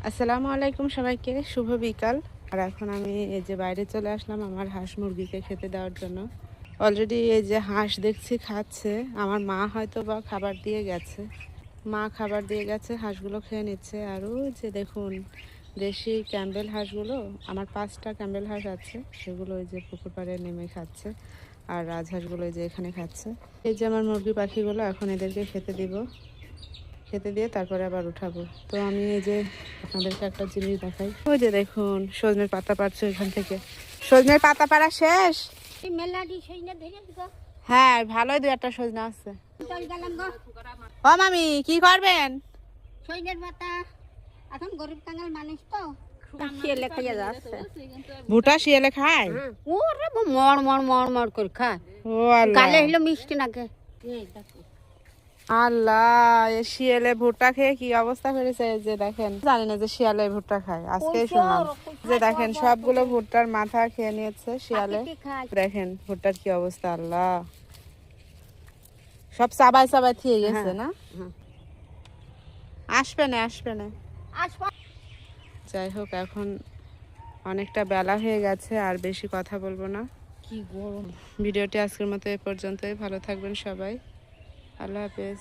আসসালামু আলাইকুম সবাইকে, শুভ বিকাল। আর এখন আমি এই যে বাইরে চলে আসলাম আমার হাঁস মুরগিকে খেতে দেওয়ার জন্য। অলরেডি এই যে হাঁস দেখছি খাচ্ছে, আমার মা হয়তো বা খাবার দিয়ে গেছে। মা খাবার দিয়ে গেছে, হাঁসগুলো খেয়ে নিচ্ছে। আর ওই যে দেখুন দেশি ক্যাম্বেল হাঁসগুলো, আমার 5টা ক্যাম্বেল হাঁস আছে, সেগুলো ওই যে পুকুর পাড়ে নেমে খাচ্ছে। আর রাজহাঁসগুলো এই যে এখানে খাচ্ছে। এই যে আমার মুরগি পাখিগুলো, এখন এদেরকে খেতে দিব, খেতে দিয়ে তারপরে আবার উঠাবো। তো আমি এই যে আপনাদেরকে একটা জিনিস দেখাই। ওই যে দেখুন সজনের পাতা পাড়ছে এখান থেকে। সজনের পাতা পাড়া শেষ? হ্যাঁ, ভালোই 2-1টা সজনা আছে। ও মামি, কি করবেন? সজনের পাতা এখন গরিব কাঙ্গাল মানুষ তো ভুটা শিয়ালে খায়? ওরে মর মর মর মর করে খায়। ও আল্লাহ, গালে হইলো মিষ্টি নাকে। আল্লাহ, এই শিয়ালে ভুট্টা খেয়ে কি অবস্থা করেছে। এই যে দেখেন, জানি না যে শিয়ালে ভুট্টা খায়, আজকেই শুনলাম। যে দেখেন সবগুলো ভুট্টার মাথা খেয়ে নিয়েছে শিয়ালে। দেখেন ভুট্টার কি অবস্থা, আল্লাহ, সব চাবাই চাবাই থিয়ে গেছে না। আসবে না, আসবে না। যাই হোক, এখন অনেকটা বেলা হয়ে গেছে, আর বেশি কথা বলবো না। কি গরম। ভিডিওটি আজকের মতো এ পর্যন্তই। ভালো থাকবেন সবাই, আল্লাহ হাফেজ।